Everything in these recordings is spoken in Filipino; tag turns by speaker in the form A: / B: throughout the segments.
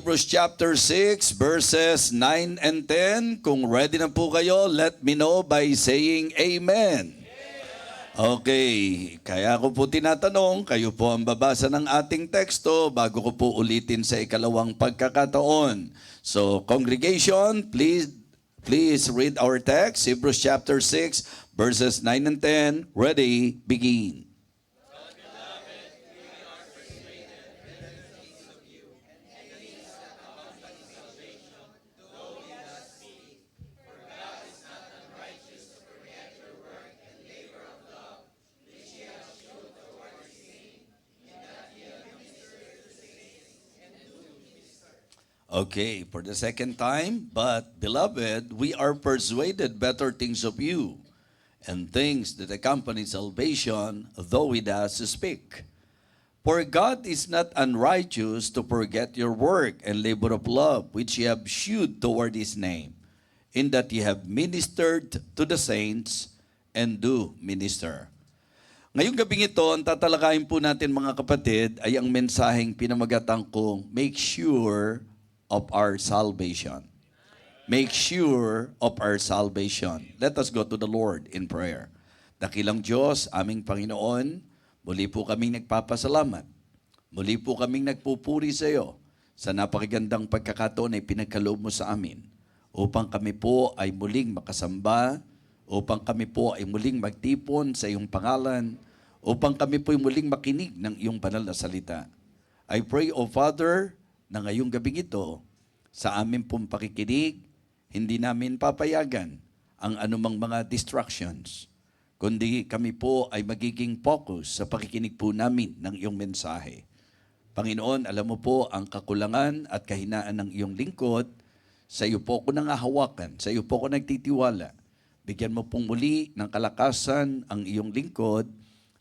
A: Hebrews chapter 6, verses 9 and 10. Kung ready na po kayo, let me know by saying Amen. Okay, kaya ko po tinatanong, kayo po ang babasa ng ating teksto bago ko po ulitin sa ikalawang pagkakataon. So, congregation, please read our text, Hebrews chapter 6, verses 9 and 10. Ready, begin. Okay, for the second time, but beloved, we are persuaded better things of you, and things that accompany salvation, though we thus speak. For God is not unrighteous to forget your work and labor of love, which ye have shewed toward his name, in that ye have ministered to the saints, and do minister. Ngayong gabing ito, ang tatalakayin po natin mga kapatid, ay ang mensaheng pinamagatang kong, make sure of our salvation. Make sure of our salvation. Let us go to the Lord in prayer. Dakilang Diyos, aming Panginoon, muli po kaming nagpapasalamat. Muli po kaming nagpupuri sa iyo sa napakagandang pagkakataon na pinagkaloob mo sa amin upang kami po ay muling makasamba, upang kami po ay muling magtipon sa iyong pangalan, upang kami po ay muling makinig ng iyong banal na salita. I pray, O Father, na ngayong gabing ito, sa amin pong pakikinig, hindi namin papayagan ang anumang mga distractions, kundi kami po ay magiging focus sa pakikinig po namin ng iyong mensahe. Panginoon, alam mo po ang kakulangan at kahinaan ng iyong lingkod, sa iyo po ko nangahawakan, sa iyo po ko nagtitiwala. Bigyan mo pong muli ng kalakasan ang iyong lingkod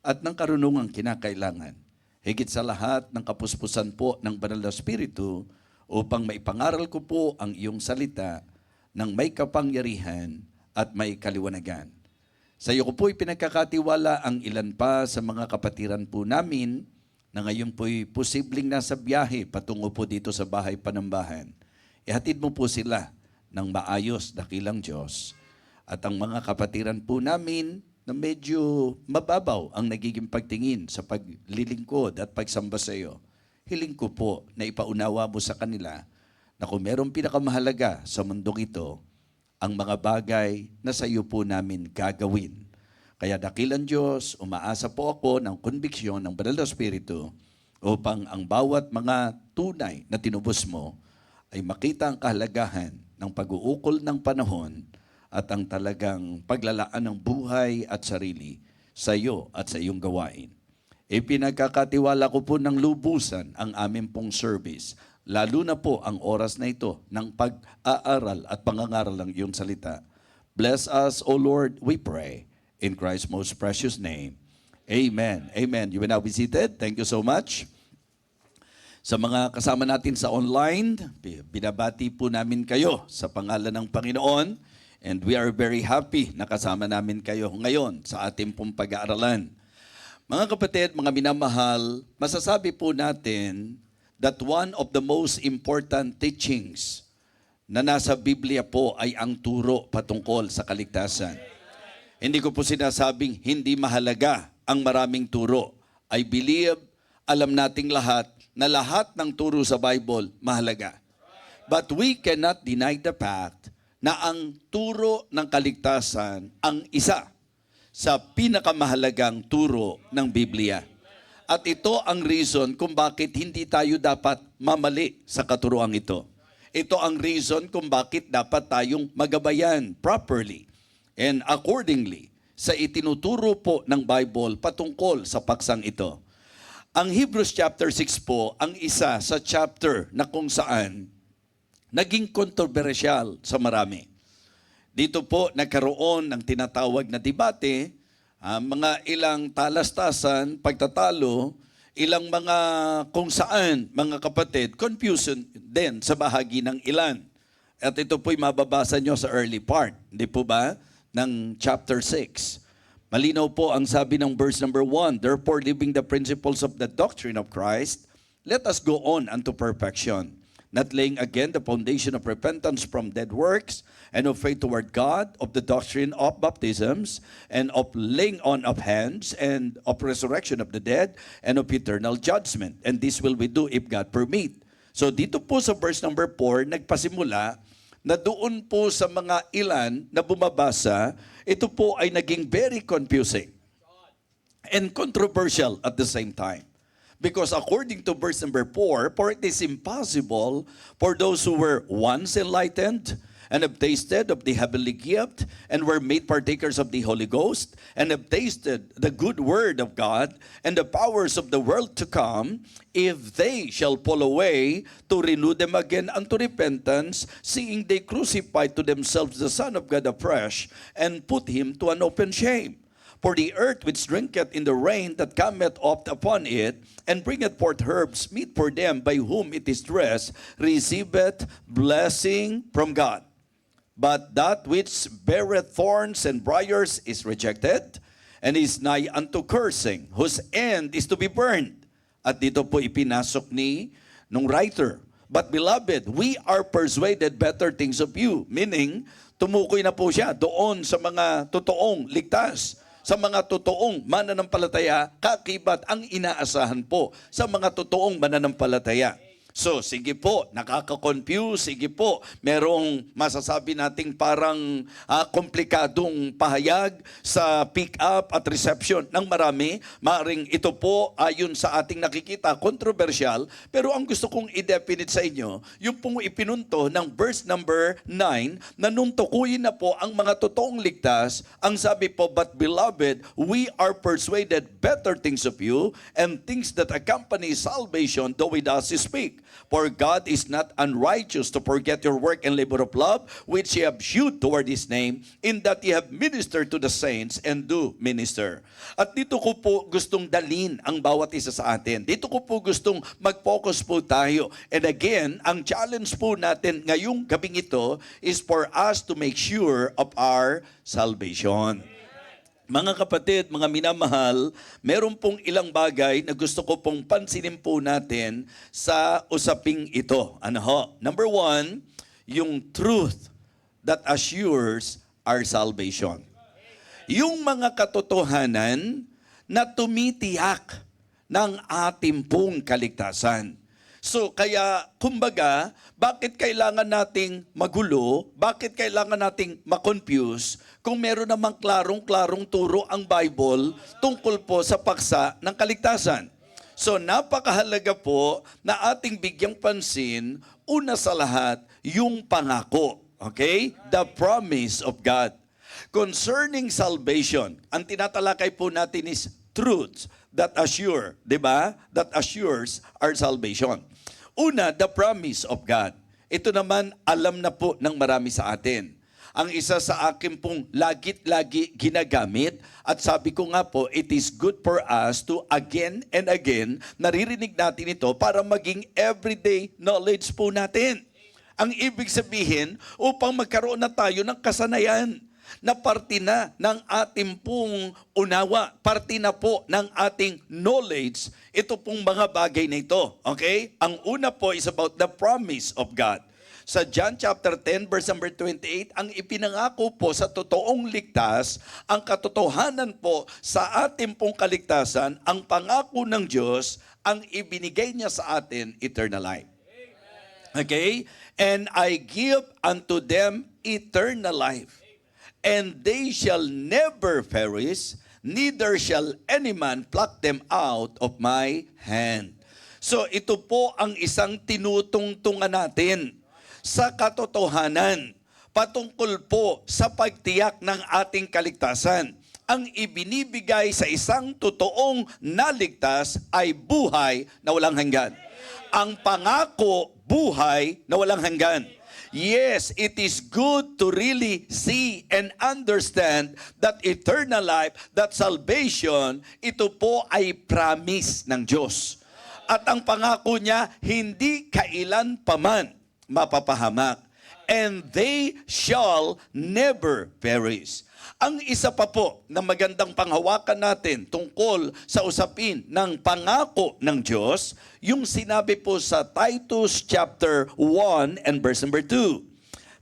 A: at ng karunungang kinakailangan. Higit sa lahat ng kapuspusan po ng Banal na Espiritu upang maipangaral ko po ang iyong salita ng may kapangyarihan at may kaliwanagan. Sa iyo ko po ipinagkakatiwala ang ilan pa sa mga kapatiran po namin na ngayon po'y posibleng nasa biyahe patungo po dito sa bahay panambahan. Ihatid mo po sila ng maayos, dakilang Diyos. At ang mga kapatiran po namin na medyo mababaw ang nagiging pagtingin sa paglilingkod at pagsamba sa iyo, hiling ko po na ipaunawa mo sa kanila na kung merong pinakamahalaga sa mundong ito, ang mga bagay na sa iyo po namin gagawin. Kaya dakilang Diyos, umaasa po ako ng konbiksyon ng Banal na Espiritu upang ang bawat mga tunay na tinubos mo ay makita ang kahalagahan ng pag-uukol ng panahon at ang talagang paglalaan ng buhay at sarili sa iyo at sa iyong gawain. Ipinagkakatiwala ko po ng lubusan ang aming pong service, lalo na po ang oras na ito ng pag-aaral at pangangaral ng iyong salita. Bless us, O Lord, we pray, in Christ's most precious name. Amen. Amen. You will now be seated. Thank you so much. Sa mga kasama natin sa online, binabati po namin kayo sa pangalan ng Panginoon. And we are very happy na kasama namin kayo ngayon sa ating pong pag-aaralan. Mga kapatid, mga minamahal, masasabi po natin that one of the most important teachings na nasa Biblia po ay ang turo patungkol sa kaligtasan. Hindi ko po sinasabing hindi mahalaga ang maraming turo. I believe, alam nating lahat na lahat ng turo sa Bible mahalaga. But we cannot deny the fact na ang turo ng kaligtasan ang isa sa pinakamahalagang turo ng Biblia. At ito ang reason kung bakit hindi tayo dapat mamali sa katuroang ito. Ito ang reason kung bakit dapat tayong magabayan properly and accordingly sa itinuturo po ng Bible patungkol sa paksang ito. Ang Hebrews chapter 6 po ang isa sa chapter na kung saan naging kontrobersyal sa marami. Dito po nagkaroon ng tinatawag na debate, mga ilang talastasan, pagtatalo, ilang mga kung saan, mga kapatid, confusion din sa bahagi ng ilan. At ito po'y mababasa nyo sa early part, hindi po ba, ng chapter 6. Malinaw po ang sabi ng verse number 1, therefore, leaving the principles of the doctrine of Christ, let us go on unto perfection, not laying again the foundation of repentance from dead works, and of faith toward God, of the doctrine of baptisms, and of laying on of hands, and of resurrection of the dead, and of eternal judgment. And this will we do if God permit. So dito po sa verse number 4, nagpasimula na doon po sa mga ilan na bumabasa, ito po ay naging very confusing and controversial at the same time. Because according to verse number 4, for it is impossible for those who were once enlightened and have tasted of the heavenly gift and were made partakers of the Holy Ghost and have tasted the good word of God and the powers of the world to come, if they shall fall away, to renew them again unto repentance, seeing they crucified to themselves the Son of God afresh and put him to an open shame. For the earth which drinketh in the rain that cometh oft upon it, and bringeth forth herbs meet for them by whom it is dressed, receiveth blessing from God. But that which beareth thorns and briars is rejected, and is nigh unto cursing, whose end is to be burned. At dito po ipinasok ni nung writer, but beloved, we are persuaded better things of you. Meaning, tumukoy na po siya doon sa mga totoong ligtas, sa mga totoong mananampalataya, kakibat ang inaasahan po sa mga totoong mananampalataya. So, sige po, nakaka-confuse, sige po, merong masasabi nating parang komplikadong pahayag sa pick-up at reception ng marami. Maaring ito po, ayon sa ating nakikita, controversial, pero ang gusto kong i-definite sa inyo, yung pong ipinunto ng verse number 9, na nung tukuyin na po ang mga totoong ligtas, ang sabi po, but beloved, we are persuaded better things of you, and things that accompany salvation, though we thus speak. For God is not unrighteous to forget your work and labor of love, which ye have shewed toward His name, in that ye have ministered to the saints and do minister. At dito ko po gustong dalin ang bawat isa sa atin. Dito ko po gustong mag-focus po tayo. And again, ang challenge po natin ngayong gabing ito is for us to make sure of our salvation. Mga kapatid, mga minamahal, meron pong ilang bagay na gusto ko pong pansinin po natin sa usaping ito. Ano ho? Number 1, yung truth that assures our salvation. Yung mga katotohanan na tumitiyak ng ating pong kaligtasan. So kaya, kumbaga, bakit kailangan nating magulo? Bakit kailangan nating makonfuse kung meron namang klarong-klarong turo ang Bible tungkol po sa paksa ng kaligtasan? So napakahalaga po na ating bigyang pansin, una sa lahat, yung pangako. Okay? The promise of God. Concerning salvation, ang tinatalakay po natin is truths that assure, di ba? That assures our salvation. Una, the promise of God. Ito naman, alam na po ng marami sa atin. Ang isa sa akin pong lagi ginagamit, at sabi ko nga po, it is good for us to again and again, naririnig natin ito para maging everyday knowledge po natin. Ang ibig sabihin, upang magkaroon na tayo ng kasanayan, na parte na ng ating pong unawa, parte na po ng ating knowledge, ito pong mga bagay na ito. Okay? Ang una po is about the promise of God. Sa John chapter 10 verse number 28, ang ipinangako po sa totoong ligtas, ang katotohanan po sa ating pong kaligtasan, ang pangako ng Diyos, ang ibinigay niya sa atin, eternal life. Okay? And I give unto them eternal life. And they shall never perish, neither shall any man pluck them out of my hand. So ito po ang isang tinutungtungan natin sa katotohanan patungkol po sa pagtiyak ng ating kaligtasan. Ang ibinibigay sa isang totoong naligtas ay buhay na walang hanggan. Ang pangako, buhay na walang hanggan. Yes, it is good to really see and understand that eternal life, that salvation, ito po ay promise ng Diyos. At ang pangako niya, hindi kailan paman mapapahamak. and they shall never perish. Ang isa pa po na magandang panghawakan natin tungkol sa usapin ng pangako ng Diyos, yung sinabi po sa Titus chapter 1 and verse number 2.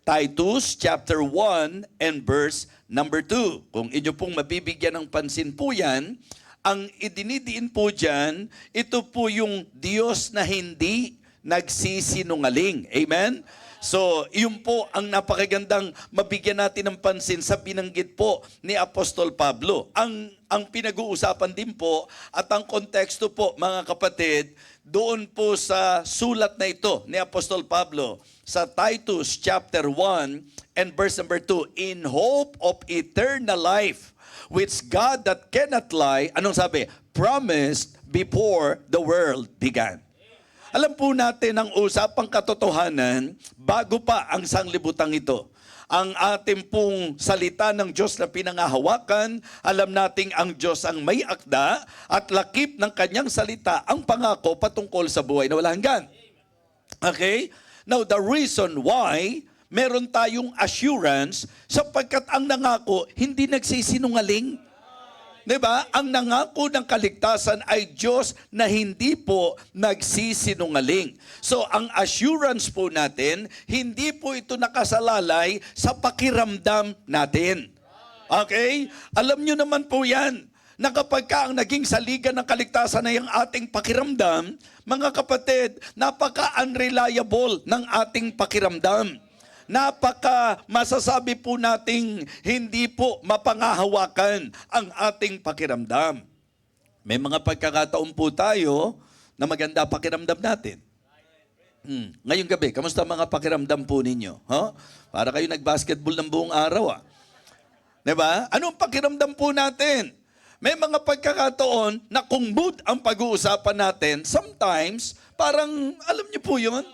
A: Titus chapter 1 and verse number 2. Kung inyo pong mabibigyan ng pansin po yan, ang idinidiin po dyan, ito po yung Diyos na hindi nagsisinungaling. Amen? So, yun po ang napakagandang mabigyan natin ng pansin sa binanggit po ni Apostol Pablo. Ang pinag-uusapan din po at ang konteksto po, mga kapatid, doon po sa sulat na ito ni Apostol Pablo sa Titus chapter 1 and verse number 2, in hope of eternal life, which God that cannot lie, anong sabi? Promised before the world began. Alam po natin ang usapang katotohanan bago pa ang sanglibutang ito. Ang ating pong salita ng Diyos na pinangahawakan, alam nating ang Diyos ang may akda at lakip ng kanyang salita ang pangako patungkol sa buhay na walang hanggan. Okay? Now, the reason why meron tayong assurance sapagkat ang nangako hindi nagsisinungaling. Diba? Ang nangako ng kaligtasan ay Diyos na hindi po nagsisinungaling. So, ang assurance po natin, hindi po ito nakasalalay sa pakiramdam natin. Okay? Alam nyo naman po yan, na kapag ka ang naging saligan ng kaligtasan na yung ating pakiramdam, mga kapatid, napaka-unreliable ng ating pakiramdam. Napaka masasabi po nating hindi po mapangahawakan ang ating pakiramdam. May mga pagkakataon po tayo na maganda pakiramdam natin. Ngayong gabi, kamusta mga pakiramdam po ninyo? Huh? Para kayo nag-basketball ng buong araw. Diba? Anong pakiramdam po natin? May mga pagkakataon na kung mood ang pag-uusapan natin, sometimes, parang, alam niyo po yun,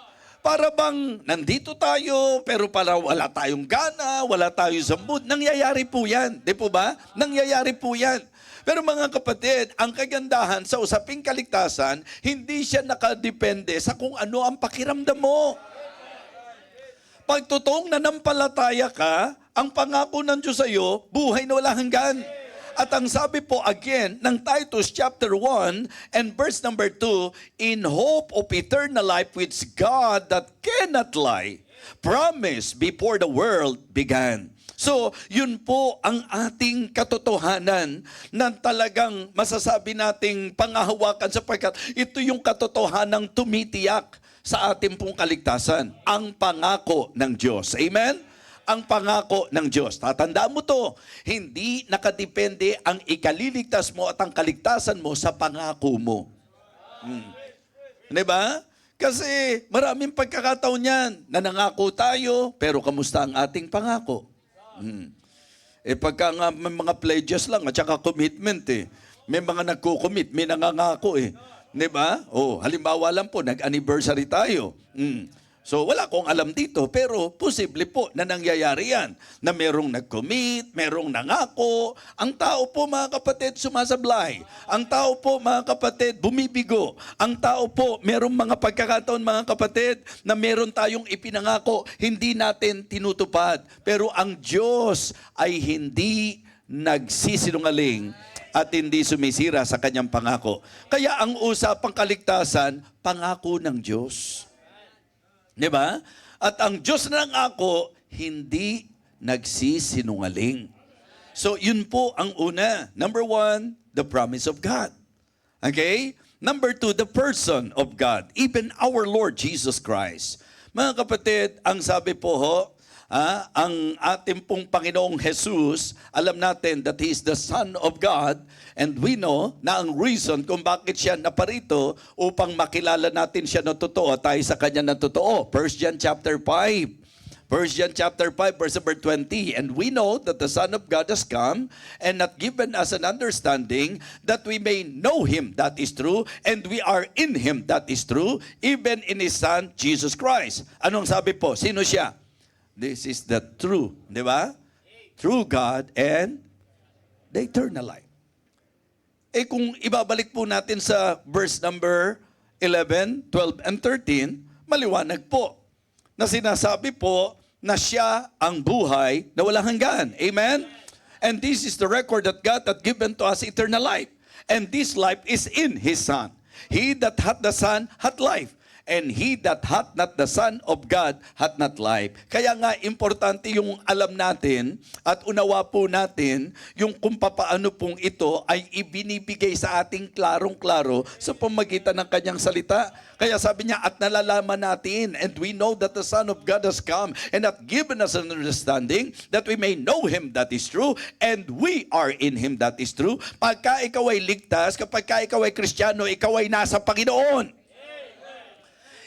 A: para bang nandito tayo, pero para wala tayong gana, wala tayo sa mood. Nangyayari po yan. Di po ba? Nangyayari po yan. Pero mga kapatid, ang kagandahan sa usaping kaligtasan, hindi siya nakadepende sa kung ano ang pakiramdam mo. Pag totoong nanampalataya ka, ang pangako ng Diyos sa iyo, buhay na wala hanggan. At ang sabi po again ng Titus chapter 1 and verse number 2, in hope of eternal life which God that cannot lie, promised before the world began. So, yun po ang ating katotohanan na talagang masasabi nating pangahawakan sapagkat ito yung katotohanang tumitiyak sa ating pong kaligtasan, ang pangako ng Diyos. Amen? Ang pangako ng Diyos. Tatandaan mo to, hindi nakadepende ang ikaliligtas mo at ang kaligtasan mo sa pangako mo. Diba? Kasi maraming pagkakataon yan na nangako tayo, pero kamusta ang ating pangako? Pagka nga may mga pledges lang at saka commitment May mga nagko-commit, may nangangako Diba? Halimbawa lang po, nag-anniversary tayo. So wala akong alam dito, pero posible po na nangyayari yan. Na merong nag-commit, merong nangako. Ang tao po mga kapatid sumasablay. Ang tao po mga kapatid bumibigo. Ang tao po merong mga pagkakataon mga kapatid na meron tayong ipinangako, hindi natin tinutupad. Pero ang Diyos ay hindi nagsisinungaling at hindi sumisira sa kanyang pangako. Kaya ang usapang kaligtasan, pangako ng Diyos. Diba? At ang Diyos na nangako, hindi nagsisinungaling. So, yun po ang una. Number 1, the promise of God. Okay? Number 2, the person of God. Even our Lord Jesus Christ. Mga kapatid, ang sabi po ang ating pong Panginoong Jesus, alam natin that He is the Son of God, and we know na ang reason kung bakit siya naparito upang makilala natin siya na totoo, tayo sa Kanya na totoo. 1 John chapter 5. 1 John chapter 5 verse number 20, and we know that the Son of God has come and not given us an understanding that we may know Him, that is true, and we are in Him, that is true, even in His Son, Jesus Christ. Anong sabi po? Sino siya? This is the true, di ba? True God and the eternal life. Kung ibabalik po natin sa verse number 11, 12, and 13, maliwanag po na sinasabi po na siya ang buhay na walang hanggan. Amen? And this is the record that God hath given to us, eternal life. And this life is in His Son. He that hath the Son hath life. And he that hath not the Son of God hath not life. Kaya nga, importante yung alam natin at unawa po natin yung kung papaano pong ito ay ibinibigay sa ating klarong-klaro sa pamagitan ng kanyang salita. Kaya sabi niya, at nalalaman natin, and we know that the Son of God has come and hath given us an understanding that we may know Him that is true, and we are in Him that is true. Pagka ikaw ay ligtas, kapag ikaw ay Kristiyano, ikaw ay nasa Panginoon.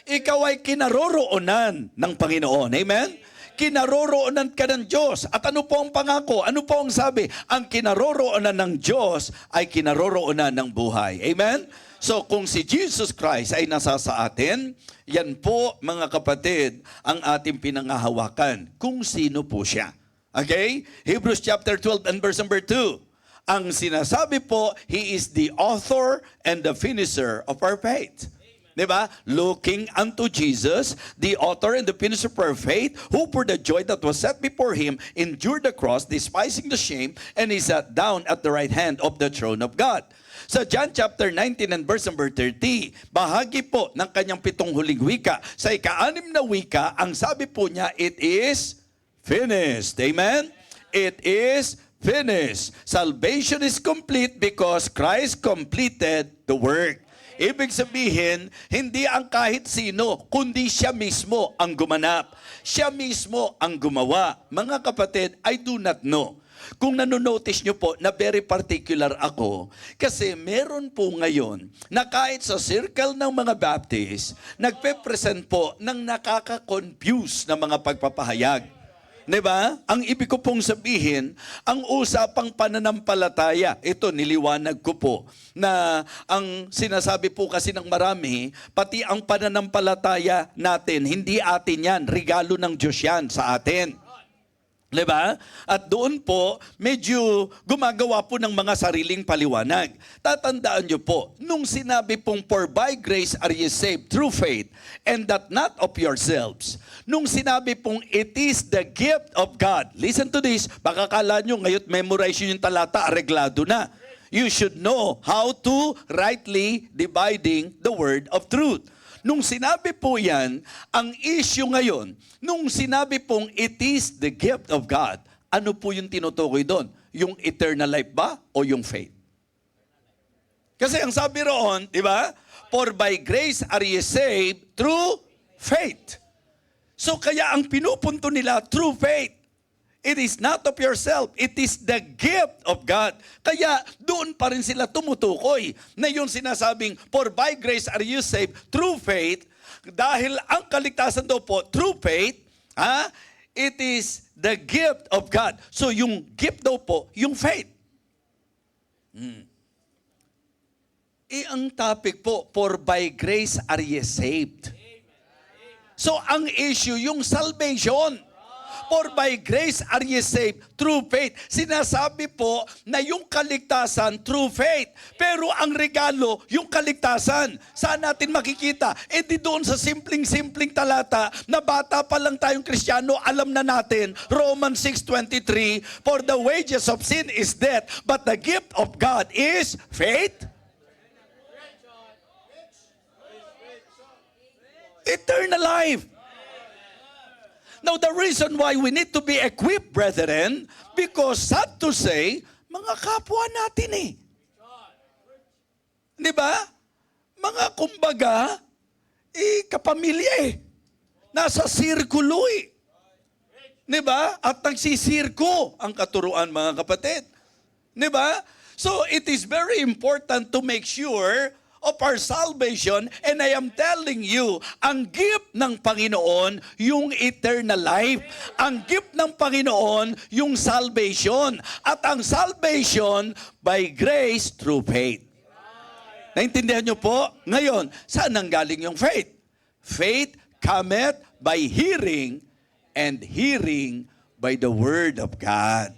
A: Ikaw ay kinaroroonan ng Panginoon. Amen? Kinaroroonan ka ng Diyos. At ano po ang pangako? Ano po ang sabi? Ang kinaroroonan ng Diyos ay kinaroroonan ng buhay. Amen? So kung si Jesus Christ ay nasa sa atin, yan po mga kapatid ang ating pinangahawakan. Kung sino po siya. Okay? Hebrews chapter 12 and verse number 2. Ang sinasabi po, He is the author and the finisher of our faith. Diba? Looking unto Jesus, the author and the finisher of our faith, who for the joy that was set before Him endured the cross, despising the shame, and He sat down at the right hand of the throne of God. Sa John chapter 19 and verse number 30, bahagi po ng kanyang 7 huling wika. Sa ika-6 na wika, ang sabi po niya, it is finished. Amen? It is finished. Salvation is complete because Christ completed the work. Ibig sabihin, hindi ang kahit sino, kundi siya mismo ang gumanap. Siya mismo ang gumawa. Mga kapatid, I do not know. Kung nanonotice nyo po na very particular ako, kasi meron po ngayon na kahit sa circle ng mga Baptist, nagpe-present po ng nakaka-confuse na mga pagpapahayag. Diba? Ang ibig ko pong sabihin, ang usapang pananampalataya, ito niliwanag ko po, na ang sinasabi po kasi ng marami, pati ang pananampalataya natin, hindi atin yan, regalo ng Diyos yan sa atin. Diba? At doon po, medyo gumagawa po ng mga sariling paliwanag. Tatandaan nyo po, nung sinabi pong, for by grace are ye saved through faith, and that not of yourselves. Nung sinabi pong, it is the gift of God. Listen to this, baka kala nyo ngayon memorize yung talata, areglado na. You should know how to rightly dividing the word of truth. Nung sinabi po yan, ang issue ngayon, nung sinabi pong it is the gift of God, ano po yung tinutukoy doon? Yung eternal life ba o yung faith? Kasi ang sabi roon, di ba? For by grace are ye saved through faith. So kaya ang pinupunto nila, through faith. It is not of yourself. It is the gift of God. Kaya doon pa rin sila tumutukoy na yung sinasabing, for by grace are you saved through faith, dahil ang kaligtasan daw po, through faith, it is the gift of God. So yung gift daw po, yung faith. Ang topic po, for by grace are ye saved. So ang issue, yung salvation. For by grace are ye saved through faith. Sinasabi po na yung kaligtasan through faith. Pero ang regalo, yung kaligtasan. Saan natin makikita? Di doon sa simpleng-simpleng talata na bata pa lang tayong Kristiyano, alam na natin, Romans 6:23, for the wages of sin is death, but the gift of God is faith. Eternal life. Now, the reason why we need to be equipped, brethren, because sad to say, mga kapwa natin Di ba? Mga kumbaga, kapamilya Nasa sirkulo Di ba? At nagsisirko ang katuruan, mga kapatid. Di ba? So, it is very important to make sure of our salvation, and I am telling you, ang gift ng Panginoon, yung eternal life. Ang gift ng Panginoon, yung salvation. At ang salvation, by grace through faith. Naintindihan nyo po? Ngayon, saan nanggaling yung faith? Faith cometh by hearing, and hearing by the word of God.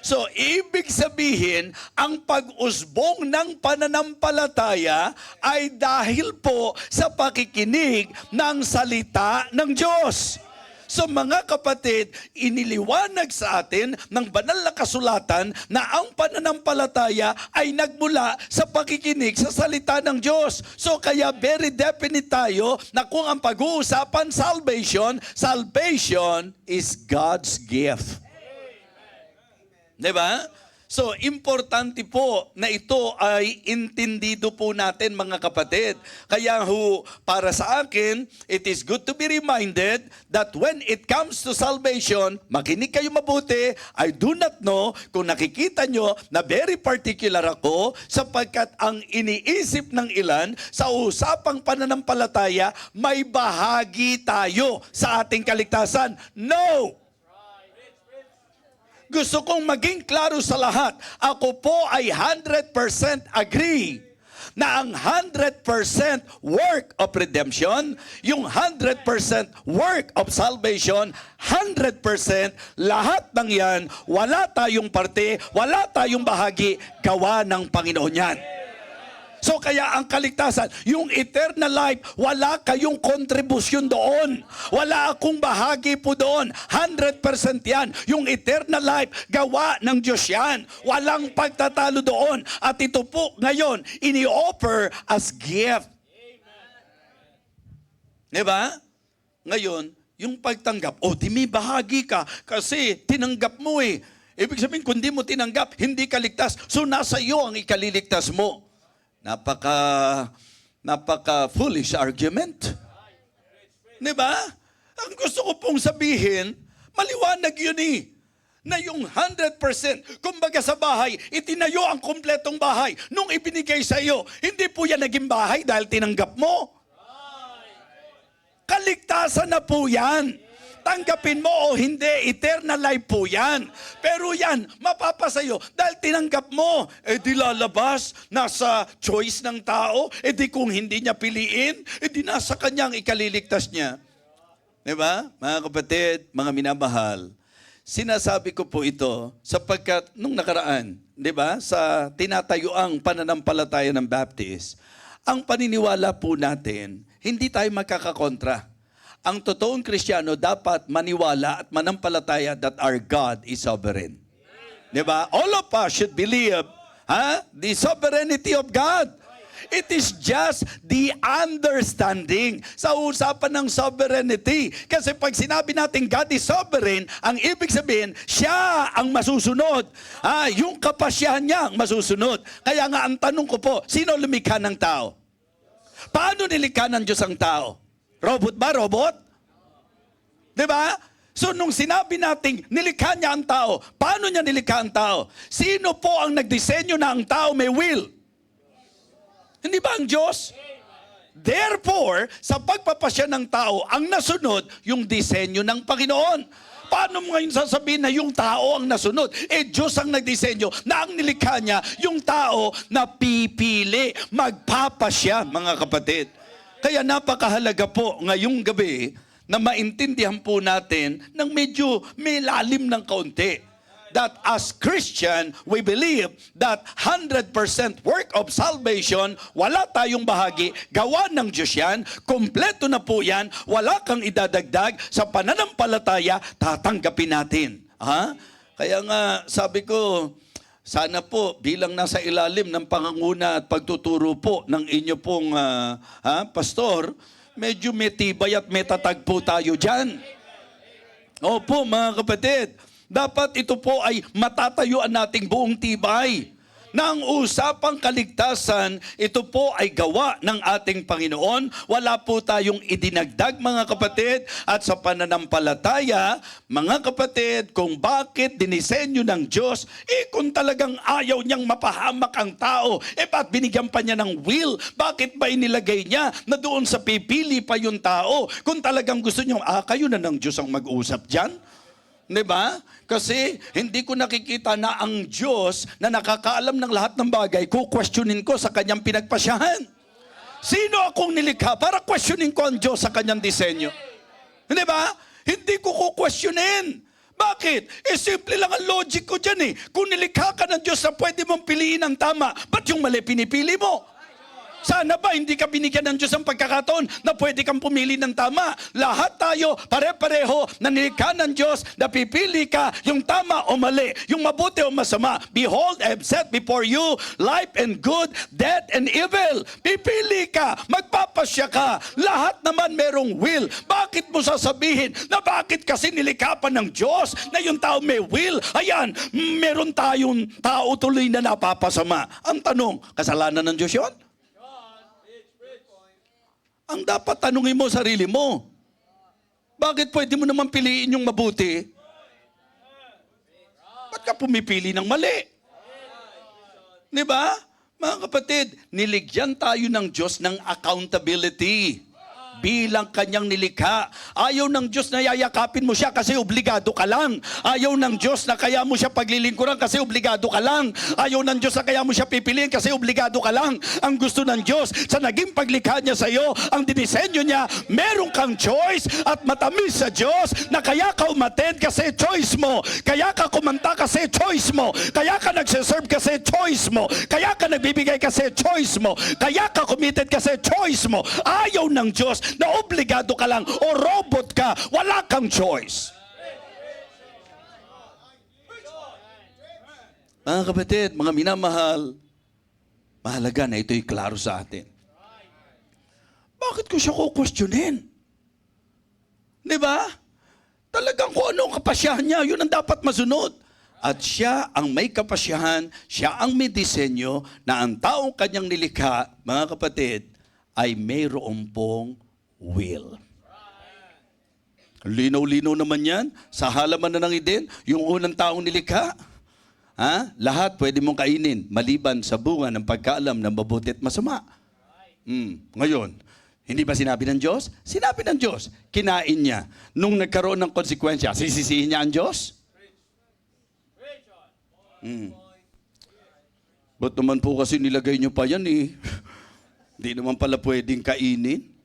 A: So, ibig sabihin, ang pag-usbong ng pananampalataya ay dahil po sa pakikinig ng salita ng Diyos. So mga kapatid, iniliwanag sa atin ng banal na kasulatan na ang pananampalataya ay nagmula sa pakikinig sa salita ng Diyos. So kaya very definite tayo na kung ang pag-uusapan salvation is God's gift. Diba? So, importante po na ito ay intindido po natin mga kapatid. Kaya para sa akin, it is good to be reminded that when it comes to salvation, makinig kayo mabuti. I do not know kung nakikita nyo na very particular ako sapagkat ang iniisip ng ilan sa usapang pananampalataya, may bahagi tayo sa ating kaligtasan. No! Gusto kong maging klaro sa lahat. Ako po ay 100% agree na ang 100% work of redemption, yung 100% work of salvation, 100% lahat ng yan, wala tayong parte, wala tayong bahagi, gawa ng Panginoon yan. So kaya ang kaligtasan, yung eternal life, wala kayong kontribusyon doon. Wala akong bahagi po doon. 100% yan. Yung eternal life, gawa ng Diyos yan. Walang pagtatalo doon. At ito po ngayon, ini-offer as gift. Diba? Ngayon, yung pagtanggap, di may bahagi ka kasi tinanggap mo eh. Ibig sabihin, kung di mo tinanggap, hindi ka ligtas. So nasa iyo ang ikaliligtas mo. Napaka foolish argument. Diba? Ang gusto ko pong sabihin, maliwanag yun eh. Na yung 100%, kumbaga sa bahay, itinayo ang kumpletong bahay. Nung ibinigay sa iyo, hindi po yan naging bahay dahil tinanggap mo. Kaligtasan na po yan. Tanggapin mo o hindi, eternal life po yan. Pero yan, mapapasayo dahil tinanggap mo. Di lalabas, nasa choice ng tao. Di kung hindi niya piliin, di nasa kanyang ikaliligtas niya. Diba? Mga kapatid, mga minamahal, sinasabi ko po ito sapagkat nung nakaraan, diba, sa tinatayuang pananampalataya ng Baptist, ang paniniwala po natin, hindi tayo magkakakontra. Ang totoong Kristiyano dapat maniwala at manampalataya that our God is sovereign. Diba? All of us should believe the sovereignty of God. It is just the understanding sa usapan ng sovereignty. Kasi pag sinabi natin God is sovereign, ang ibig sabihin, siya ang masusunod. Yung kapasyahan niya ang masusunod. Kaya nga ang tanong ko po, sino lumikha ng tao? Paano nilikha ng Diyos ang tao? Robot ba? Robot? Diba? So nung sinabi nating nilikha niya ang tao, paano niya nilikha ang tao? Sino po ang nagdisenyo na ang tao may will? Hindi ba ang Diyos? Therefore, sa pagpapasya ng tao, ang nasunod yung disenyo ng Panginoon. Paano mo ngayon sasabihin na yung tao ang nasunod? Diyos ang nagdisenyo na ang nilikha niya, yung tao na pipili, magpapasya, mga kapatid. Kaya napakahalaga po ngayong gabi na maintindihan po natin ng medyo may lalim ng kaunti. That as Christian, we believe that 100% work of salvation, wala tayong bahagi, gawa ng Diyos yan, kompleto na po yan, wala kang idadagdag, sa pananampalataya, tatanggapin natin. Kaya nga, sabi ko, sana po bilang nasa ilalim ng pangunguna at pagtuturo po ng inyo pong pastor, medyo may tibay at may tatag po tayo dyan. Opo mga kapatid, dapat ito po ay matatayuan nating buong tibay. Na ang usapang kaligtasan, ito po ay gawa ng ating Panginoon. Wala po tayong idinagdag mga kapatid. At sa pananampalataya, mga kapatid, kung bakit dinisenyo ng Diyos, kung talagang ayaw niyang mapahamak ang tao, ba't binigyan pa niya ng will? Bakit ba inilagay niya na doon sa pipili pa yung tao? Kung talagang gusto niyo, kayo na ng Diyos ang mag-usap dyan? Diba? Kasi hindi ko nakikita na ang Diyos na nakakaalam ng lahat ng bagay, questionin ko sa kanyang pinagpasyahan. Sino akong nilikha para questionin ko ang Diyos sa kanyang disenyo? Diba? Hindi ko questionin. Bakit? Simple lang ang logic ko dyan eh. Kung nilikha ka ng Diyos na pwede mong piliin ang tama, ba't yung mali pinipili mo? Sana ba hindi ka binigyan ng Diyos ang pagkakataon na pwede kang pumili ng tama? Lahat tayo, pare-pareho, na nilikha ng Diyos, na pipili ka yung tama o mali, yung mabuti o masama. Behold, I have set before you life and good, death and evil. Pipili ka, magpapasya ka. Lahat naman merong will. Bakit mo sasabihin na bakit kasi nilikha pa ng Diyos na yung tao may will? Ayan, meron tayong tao tuloy na napapasama. Ang tanong, kasalanan ng Diyos yun? Ang dapat tanungin mo sarili mo, bakit pwede mo naman piliin yung mabuti? Ba't ka pumipili ng mali? Di ba? Mga kapatid, niligyan tayo ng Diyos ng accountability bilang kanyang nilikha. Ayaw ng Diyos na yayakapin mo siya kasi obligado ka lang. Ayaw ng Diyos na kaya mo siya paglilingkuran kasi obligado ka lang. Ayaw ng Diyos na kaya mo siya pipiliin kasi obligado ka lang. Ang gusto ng Diyos sa naging paglikha niya sa iyo, ang dinisenyo niya, meron kang choice at matamis sa Diyos na kaya ka umattend kasi choice mo. Kaya ka kumanta kasi choice mo. Kaya ka nagsiserve kasi choice mo. Kaya ka nagbibigay kasi choice mo. Kaya ka committed kasi choice mo. Ayaw ng Diyos na obligado ka lang o robot ka, wala kang choice. Mga kapatid, mga minamahal, mahalaga na ito'y klaro sa atin. Bakit ko siya kukwestiyonin? Di ba? Talagang kung ano ang kapasyahan niya, yun ang dapat masunod. At siya ang may kapasyahan, siya ang may disenyo na ang taong kanyang nilikha, mga kapatid, ay mayroon pong will. Linaw-linaw naman yan. Sa halaman na ng Eden, yung unang taong nilikha, lahat pwede mong kainin, maliban sa bunga ng pagkaalam ng mabuti at masama. Ngayon, hindi ba sinabi ng Diyos? Sinabi ng Diyos. Kinain niya. Nung nagkaroon ng konsekwensya, sisisihin niya ang Diyos? Ba't naman po kasi nilagay niyo pa yan eh? Hindi naman pala pwedeng kainin.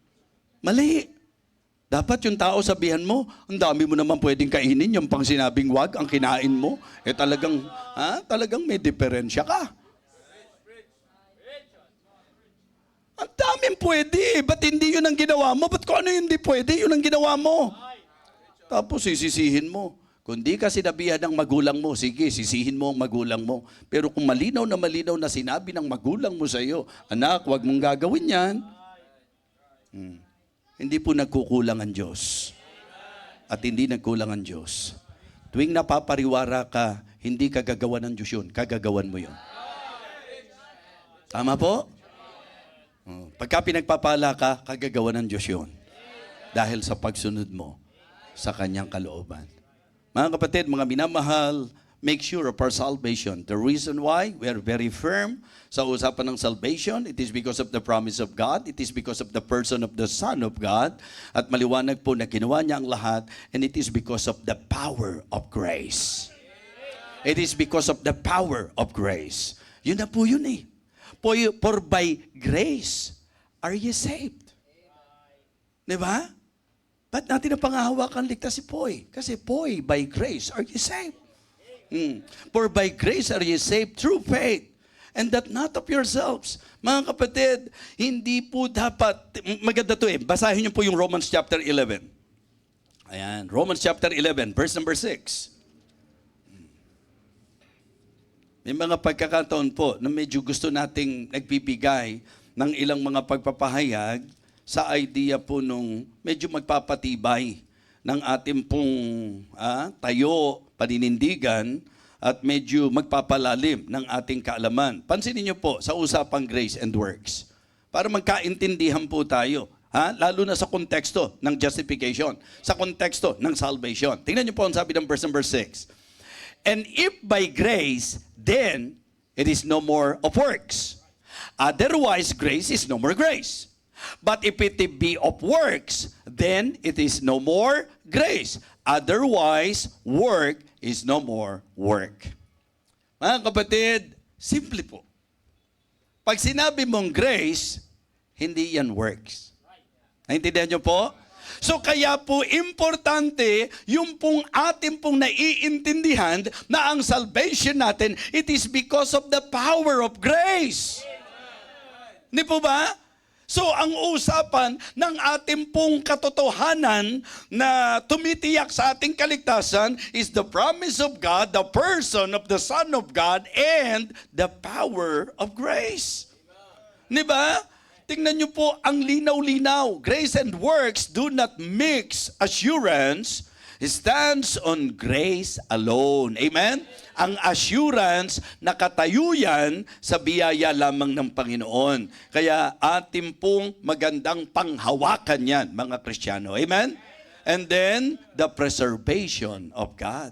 A: Mali. Dapat yung tao sabihan mo, ang dami mo naman pwedeng kainin, yung pang sinabing wag, ang kinain mo, talagang may diferensya ka. Ang daming pwede, ba't hindi yun ang ginawa mo? Ba't kung ano yung hindi pwede, yun ang ginawa mo? Tapos sisisihin mo. Kung di ka sinabihan ng magulang mo, sige, sisihin mo ang magulang mo. Pero kung malinaw na sinabi ng magulang mo sa iyo, anak, wag mong gagawin yan. Hindi po nagkukulang ang Diyos. At hindi nagkulang ang Diyos. Tuwing napapariwara ka, hindi ka gagawa ng Diyos yun. Kagagawan mo yun. Tama po? Pagka pinagpapala ka, kagagawa ng Diyos yun. Dahil sa pagsunod mo sa kanyang kalooban. Mga kapatid, mga minamahal, make sure of our salvation. The reason why we are very firm sa usapan ng salvation, it is because of the promise of God. It is because of the person of the Son of God. At maliwanag po na ginawa niya ang lahat. And it is because of the power of grace. It is because of the power of grace. Yun na po yun eh. For by grace are ye saved. Diba? Ba't natin na pangahawakan ligtas si Poy? Kasi Poy, by grace are ye saved. For by grace are ye saved through faith, and that not of yourselves. Mga kapatid, hindi po dapat, maganda to eh, basahin niyo po yung Romans chapter 11. Ayan, Romans chapter 11, verse number 6. May mga pagkakataon po na medyo gusto nating nagbibigay ng ilang mga pagpapahayag sa idea po nung medyo magpapatibay ng ating pong tayo, paninindigan, at medyo magpapalalim ng ating kaalaman. Pansinin niyo po sa usapang grace and works. Para magkaintindihan po tayo. Lalo na sa konteksto ng justification. Sa konteksto ng salvation. Tingnan niyo po ang sabi ng verse number 6. And if by grace, then it is no more of works. Otherwise, grace is no more grace. But if it be of works, then it is no more grace. Otherwise, work is no more work. Mga kapatid, simple po. Pag sinabi mong grace, hindi yan works. Naintindihan niyo po? So kaya po importante yung pong ating pong naiintindihan na ang salvation natin, it is because of the power of grace. Di po ba? So ang usapan ng ating pong katotohanan na tumitiyak sa ating kaligtasan is the promise of God, the person of the Son of God, and the power of grace. Di ba? Tingnan niyo po ang linaw-linaw. Grace and works do not mix. Assurance stands on grace alone. Amen? Ang assurance, nakatayo yan sa biyaya lamang ng Panginoon. Kaya atin pong magandang panghawakan yan, mga Kristiyano. Amen? And then, the preservation of God.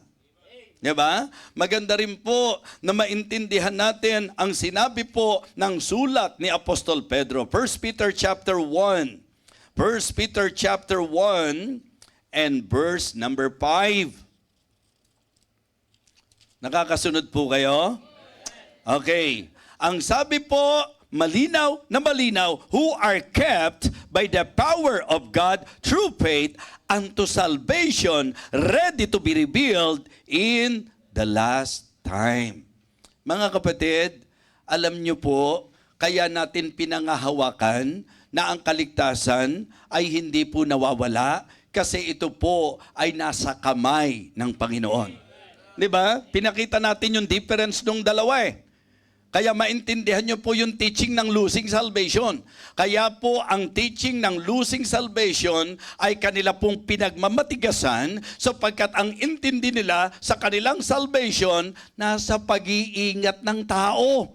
A: Diba? Maganda rin po na maintindihan natin ang sinabi po ng sulat ni Apostol Pedro. 1 Peter chapter 1. 1 Peter chapter 1 and verse number 5. Nakakasunod po kayo? Okay. Ang sabi po, malinaw na malinaw, who are kept by the power of God through faith unto salvation, ready to be revealed in the last time. Mga kapatid, alam niyo po, kaya natin pinangahawakan na ang kaligtasan ay hindi po nawawala kasi ito po ay nasa kamay ng Panginoon. Di ba? Pinakita natin yung difference ng dalawa eh. Kaya maintindihan nyo po yung teaching ng losing salvation. Kaya po ang teaching ng losing salvation ay kanila pong pinagmamatigasan sapagkat ang intindi nila sa kanilang salvation nasa pag-iingat ng tao.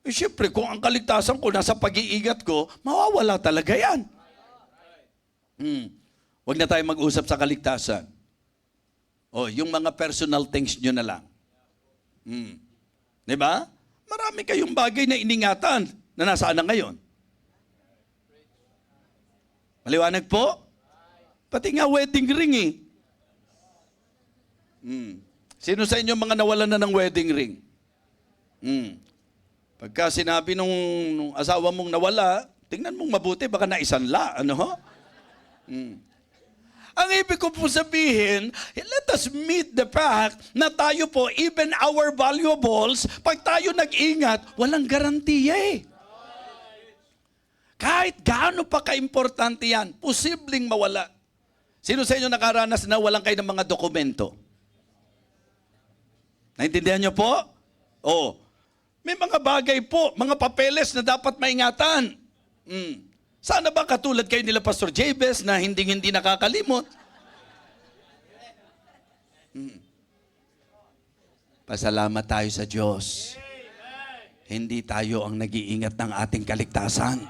A: Eh, syempre, kung ang kaligtasan ko nasa pag-iingat ko, mawawala talaga yan. Huwag na tayo mag-usap sa kaligtasan. Oh, yung mga personal things nyo na lang. Di ba? Marami kayong bagay na iningatan na nasaan na ngayon. Maliwanag po? Pati nga wedding ring eh. Sino sa inyo mga nawalan na ng wedding ring? Pagka sinabi nung asawa mong nawala, tingnan mong mabuti, baka naisanla. Ano ho? Ang ibig ko po sabihin, let us meet the fact na tayo po, even our valuables, pag tayo nag-ingat, walang garantiya eh. Kahit gaano pa ka-importante yan, posibleng mawala. Sino sa inyo nakaranas na walang kayo ng mga dokumento? Naintindihan niyo po? Oo. May mga bagay po, mga papeles na dapat maingatan. Sana ba katulad kayo nila Pastor Jabez na hindi nakakalimot? Pasalamat tayo sa Diyos. Hindi tayo ang nag-iingat ng ating kaligtasan.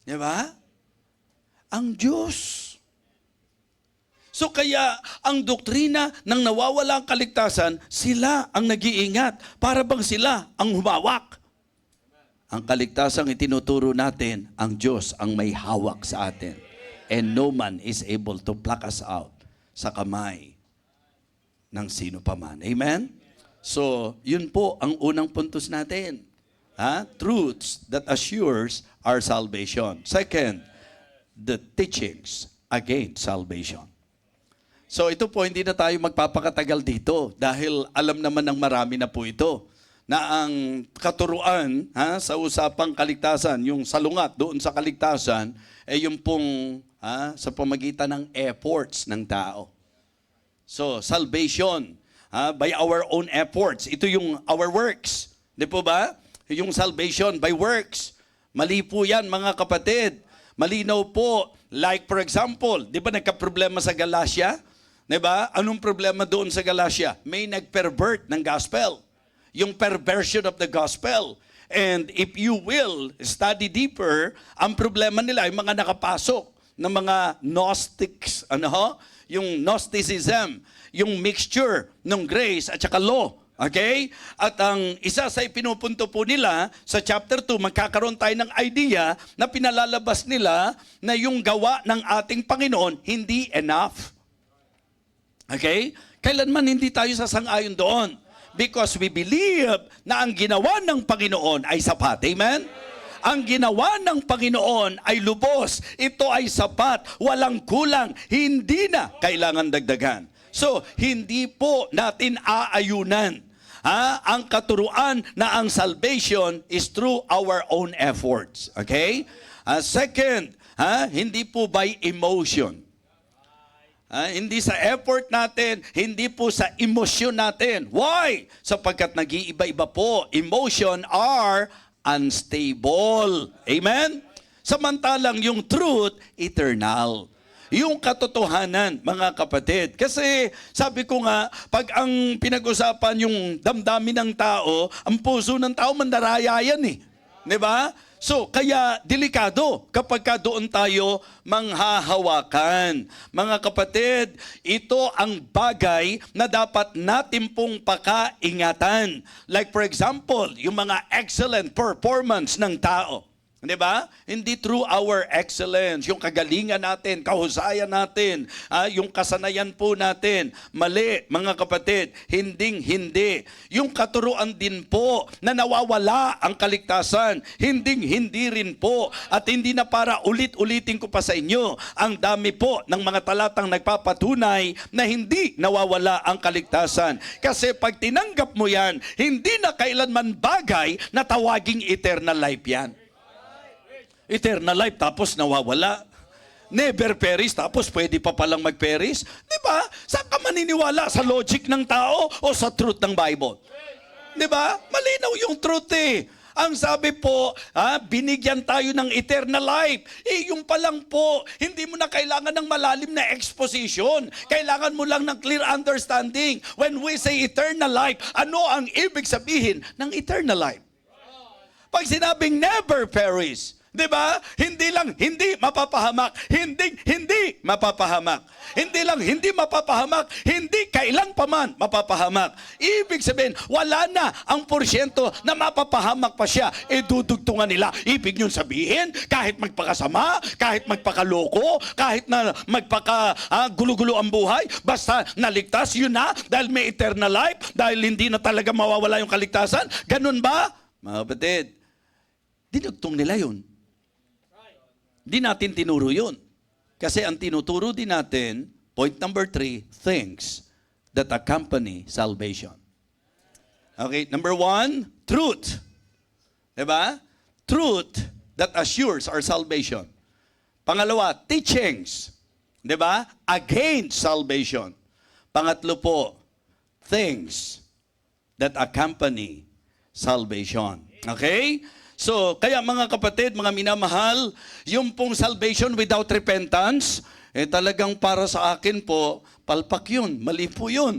A: Di ba? Ang Diyos. So kaya ang doktrina ng nawawala ang kaligtasan, sila ang nag-iingat. Para bang sila ang humawak. Ang kaligtasang itinuturo natin, ang Diyos ang may hawak sa atin. And no man is able to pluck us out sa kamay ng sino paman. Amen? So, yun po ang unang puntos natin. Truths that assures our salvation. Second, the teachings against salvation. So, ito po, hindi na tayo magpapakatagal dito dahil alam naman ng marami na po ito na ang katuruan sa usapang kaligtasan, yung salungat doon sa kaligtasan, ay yung pong sa pamagitan ng efforts ng tao. So, salvation by our own efforts. Ito yung our works. Di po ba? Yung salvation by works. Mali po yan, mga kapatid. Malinaw po. Like for example, di ba nagka-problema sa Galatia? Di ba? Anong problema doon sa Galatia? May nag-pervert ng gospel. Yung perversion of the gospel. And if you will study deeper, ang problema nila ay mga nakapasok ng mga Gnostics, yung Gnosticism, yung mixture ng grace at saka law. Okay? At ang isa sa pinupunto po nila sa chapter 2, magkakaroon tayo ng idea na pinalalabas nila na yung gawa ng ating Panginoon hindi enough. Okay? Kailanman hindi tayo sasang-ayon doon. Because we believe na ang ginawa ng Panginoon ay sapat. Amen? Ang ginawa ng Panginoon ay lubos. Ito ay sapat. Walang kulang. Hindi na kailangan dagdagan. So, hindi po natin aayunan ang katuruan na ang salvation is through our own efforts. Okay? Second, hindi po by emotion. Hindi sa effort natin, hindi po sa emosyon natin. Why? Sapagkat nag-iiba-iba po. Emotion are unstable. Amen? Samantalang yung truth, eternal. Yung katotohanan, mga kapatid. Kasi sabi ko nga, pag ang pinag-usapan yung damdamin ng tao, ang puso ng tao mandaraya yan eh. Di ba? So, kaya delikado kapag ka doon tayo manghahawakan. Mga kapatid, ito ang bagay na dapat natin pong pakaingatan. Like for example, yung mga excellent performance ng tao. Di ba? Hindi through our excellence, yung kagalingan natin, kahusayan natin, yung kasanayan po natin. Mali, mga kapatid, hindi. Yung katuruan din po na nawawala ang kaligtasan, hindi rin po. At hindi na para ulit-ulitin ko pa sa inyo, ang dami po ng mga talatang nagpapatunay na hindi nawawala ang kaligtasan. Kasi pag tinanggap mo yan, hindi na kailanman bagay na tawaging eternal life yan. Eternal life tapos nawawala. Never perish tapos pwede pa palang mag-perish. Di ba? Saan ka maniniwala? Sa logic ng tao o sa truth ng Bible? Di ba? Malinaw yung truth eh. Ang sabi po, binigyan tayo ng eternal life. Yung pa lang po, hindi mo na kailangan ng malalim na exposition. Kailangan mo lang ng clear understanding. When we say eternal life, ano ang ibig sabihin ng eternal life? Pag sinabing never perish, di ba? Hindi lang hindi mapapahamak, hindi mapapahamak. Hindi lang hindi mapapahamak, hindi kailan pa man mapapahamak. Ibig sabihin, wala na ang porsyento na mapapahamak pa siya. Dudugtungan nila. Ibig nyo sabihin, kahit magpakasama, kahit magpakaloko, kahit na magpakagulo-gulo ang buhay, basta naligtas, yun na, dahil may eternal life, dahil hindi na talaga mawawala yung kaligtasan. Ganun ba? Mga kapatid, dinugtong nila yun. Di natin tinuro yun. Kasi ang tinuturo din natin, point number 3, things that accompany salvation. Okay, number 1, truth. Diba? Truth that assures our salvation. Pangalawa, teachings. Diba? Against salvation. Pangatlo po, things that accompany salvation. Okay? So, kaya mga kapatid, mga minamahal, yung pong salvation without repentance, talagang para sa akin po, palpak yun, mali po yun.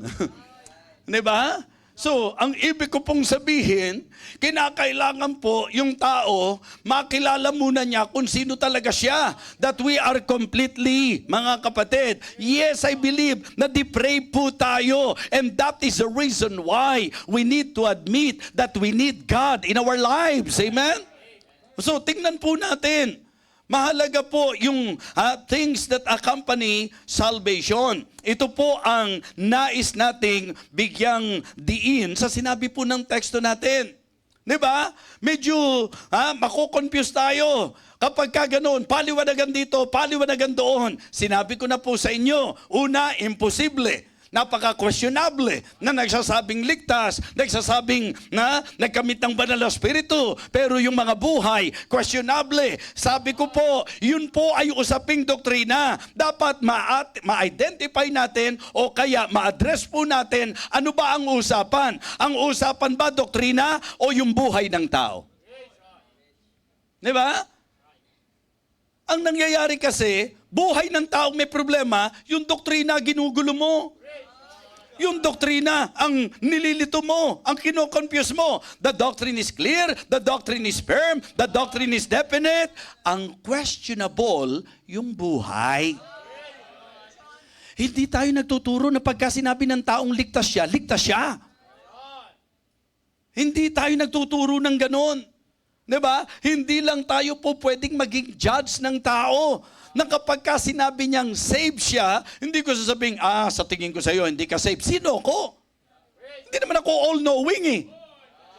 A: Diba? So, ang ibig ko pong sabihin, kinakailangan po yung tao, makilala muna niya kung sino talaga siya. That we are completely, mga kapatid. Yes, I believe na depraved po tayo. And that is the reason why we need to admit that we need God in our lives. Amen? So, tingnan po natin. Mahalaga po yung things that accompany salvation. Ito po ang nais nating bigyang diin sa sinabi po ng teksto natin. Diba? Medyo mako-confuse tayo. Kapag ka ganoon, paliwanagan dito, paliwanagan doon. Sinabi ko na po sa inyo, una, imposible. Napaka-questionable na nagsasabing ligtas, nagsasabing na nagkamit ng banal na spirito, pero yung mga buhay, questionable. Sabi ko po, yun po ay usaping doktrina. Dapat ma-identify natin o kaya ma-address po natin ano ba ang usapan. Ang usapan ba doktrina o yung buhay ng tao? Di ba? Ang nangyayari kasi, buhay ng taong may problema, yung doktrina ginugulo mo. Yung doktrina ang nililito mo, ang kino-confuse mo. The doctrine is clear, the doctrine is firm, the doctrine is definite. Ang questionable, yung buhay. Hindi tayo nagtuturo na pagka sinabi ng taong ligtas siya, ligtas siya. Hindi tayo nagtuturo ng ganon. Diba? Hindi lang tayo po pwedeng maging judge ng tao. Na kapag ka sinabi niyang save siya, hindi ko sasabihin, sa tingin ko sa iyo, hindi ka save. Sino ko? Hindi naman ako all-knowing eh.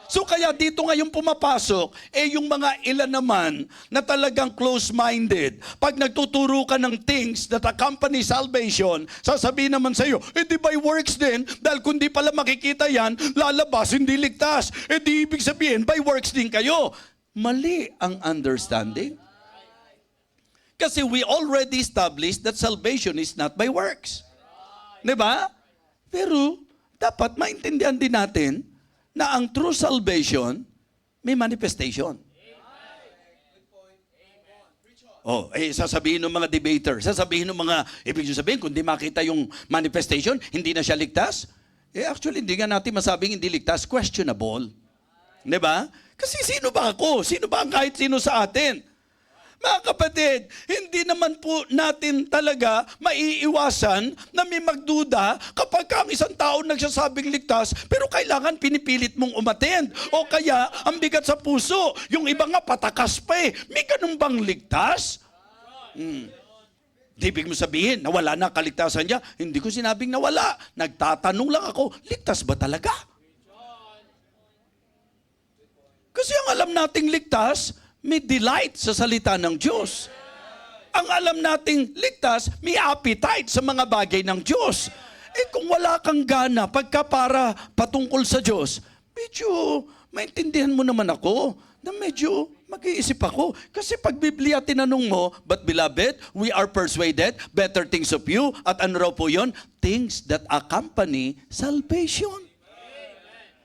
A: So kaya dito ngayon pumapasok, yung mga ilan naman na talagang close-minded. Pag nagtuturo ka ng things that accompany salvation, sasabihin naman sa iyo, di by works din, dahil kung di pala makikita yan, lalabas, hindi ligtas. Di ibig sabihin, by works din kayo. Mali ang understanding. Kasi we already established that salvation is not by works. Diba? Pero dapat maintindihan din natin na ang true salvation may manifestation. Sasabihin ng mga debater, sasabihin ng mga, ibig sabihin, kung di makita yung manifestation, hindi na siya ligtas? Actually, hindi nga natin masabing hindi ligtas, questionable. Diba? Kasi sino ba ako? Sino ba ang kahit sino sa atin? Mga kapatid, hindi naman po natin talaga maiiwasan na may magduda kapag ang isang tao nagsasabing ligtas, pero kailangan pinipilit mong umattend. O kaya, ang bigat sa puso. Yung iba nga patakas pa eh. May ganun bang ligtas? Di ibig mo sabihin, nawala na kaligtasan niya. Hindi ko sinabing nawala. Nagtatanong lang ako, ligtas ba talaga? Kasi ang alam nating ligtas, may delight sa salita ng Diyos. Ang alam nating ligtas, may appetite sa mga bagay ng Diyos. Kung wala kang gana pagka para patungkol sa Diyos, medyo maintindihan mo naman ako na medyo mag-iisip ako. Kasi pag Biblia tinanong mo, but beloved, we are persuaded, better things of you, at ano raw po yun? Things that accompany salvation.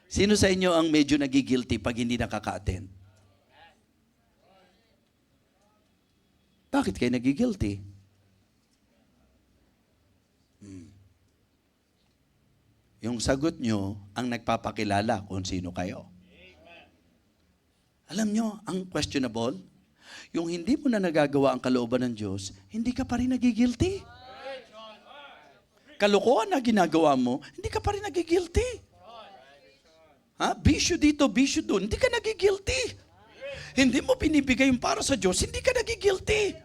A: Sino sa inyo ang medyo nagigilty pag hindi nakaka-attend? Bakit kayo nagigilty? Yung sagot nyo ang nagpapakilala kung sino kayo. Alam nyo, ang questionable, yung hindi mo na nagagawa ang kalooban ng Diyos, hindi ka pa rin nagigilty. Kalokohan na ginagawa mo, hindi ka pa rin nagigilty. Bisyo dito, bisyo doon, hindi ka nagigilty. Hindi mo binibigay yung para sa Diyos, hindi ka nagigilty.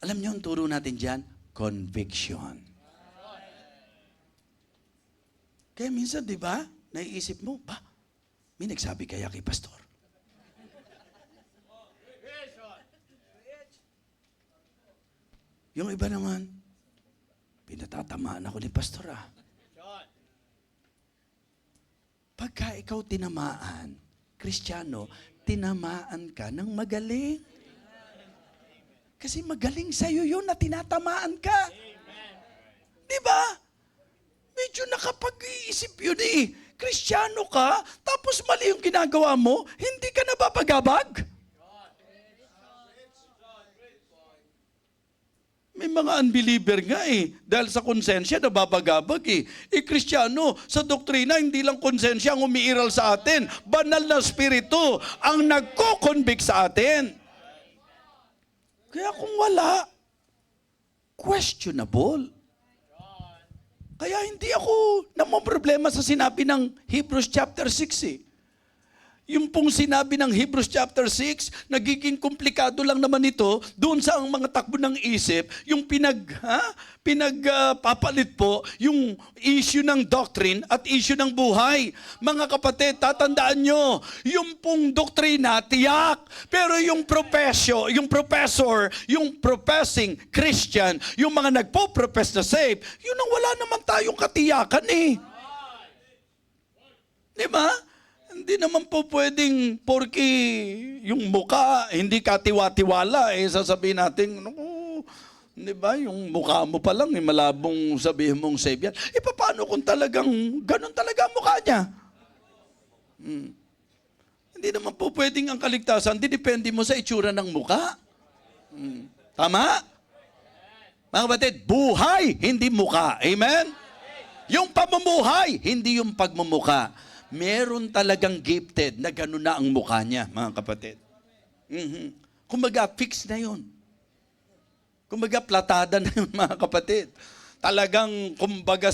A: Alam niyo ang turo natin dyan? Conviction. Kaya minsan, di ba, naiisip mo, may nagsabi kaya kay pastor? Yung iba naman, pinatatamaan ako ni pastor Pagka ikaw tinamaan, Kristiyano, tinamaan ka ng magaling. Kasi magaling sa'yo yun na tinatamaan ka. Di ba? Medyo nakapag-iisip yun Kristiyano ka, tapos mali yung ginagawa mo, hindi ka nababagabag. May mga unbeliever nga dahil sa konsensya nababagabag Kristiyano, sa doktrina, hindi lang konsensya ang umiiral sa atin. Banal na spirito ang nagko-convict sa atin. Kaya kung wala, questionable. Kaya hindi ako namumroblema sa sinabi ng Hebrews chapter 6 Yung pong sinabi ng Hebrews chapter 6, nagiging komplikado lang naman ito doon sa ang mga takbo ng isip, yung pinagpapalit po yung issue ng doctrine at issue ng buhay. Mga kapatid, tatandaan nyo, yung pong doktrina, tiyak. Pero yung professor, yung professing Christian, yung mga nagpo-profess na saved, yun ang wala naman tayong katiyakan Di ba? Hindi naman po pwedeng porke yung muka, hindi ka tiwa-tiwala, sasabihin natin, di ba, yung mukha mo pa lang, malabong sabihin mong save yan. Paano kung talagang, ganun talaga ang mukha niya? Hindi naman po pwedeng ang kaligtasan, didepende mo sa itsura ng mukha. Tama? Mga kapatid, buhay, hindi mukha. Amen? Yung pamumuhay, hindi yung pagmumukha. Meron talagang gifted na gano'n na ang mukha niya, mga kapatid. Kumbaga, fix na yun. Kumbaga, platada na yun, mga kapatid. Talagang, kumbaga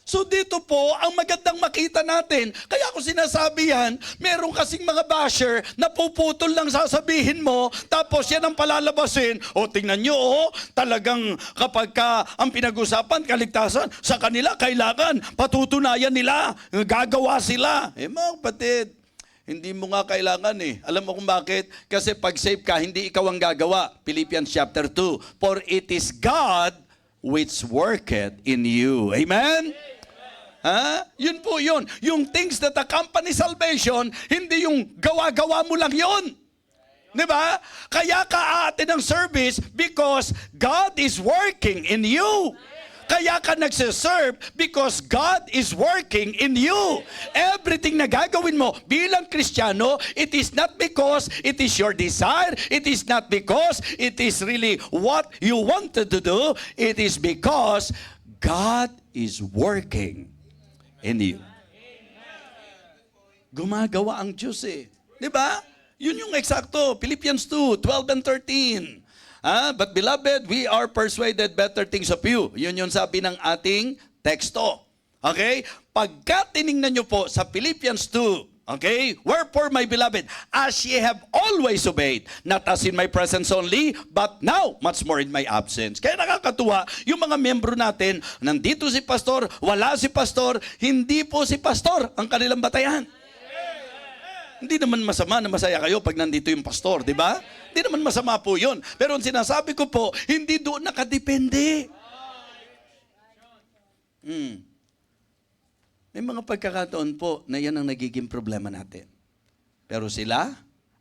A: So dito po, ang magandang makita natin, kaya ako sinasabi yan, meron kasing mga basher na puputol lang sasabihin mo, tapos yan ang palalabasin. O tingnan nyo, talagang kapag ang pinag-usapan, kaligtasan, sa kanila kailangan, patutunayan nila, gagawa sila. Mga kapatid, hindi mo nga kailangan eh. Alam mo kung bakit? Kasi pag save ka, hindi ikaw ang gagawa. Philippians chapter 2, for it is God which worketh in you. Amen? Yun po yun. Yung things that accompany salvation, hindi yung gawa-gawa mo lang yun. Diba? Kaya ka aatin ng service because God is working in you. Kaya ka nagsiserve because God is working in you. Everything na gagawin mo bilang Kristiyano, it is not because it is your desire, it is not because it is really what you wanted to do, it is because God is working in you. Gumagawa ang Diyos eh. Di ba? Yun yung eksakto. Philippians 2:12 and 13. But beloved, we are persuaded better things of you. Yun yung sabi ng ating teksto. Okay? Pagka tiningnan nyo po sa Philippians 2, okay? Wherefore, my beloved, as ye have always obeyed, not as in my presence only, but now, much more in my absence. Kaya nakakatuwa, yung mga membro natin, nandito si pastor, wala si pastor, hindi po si pastor ang kanilang batayan. Hindi naman masama na masaya kayo pag nandito yung pastor, di ba? Hindi naman masama po yun. Pero ang sinasabi ko po, hindi doon nakadepende. May mga pagkakataon po na yan ang nagiging problema natin. Pero sila,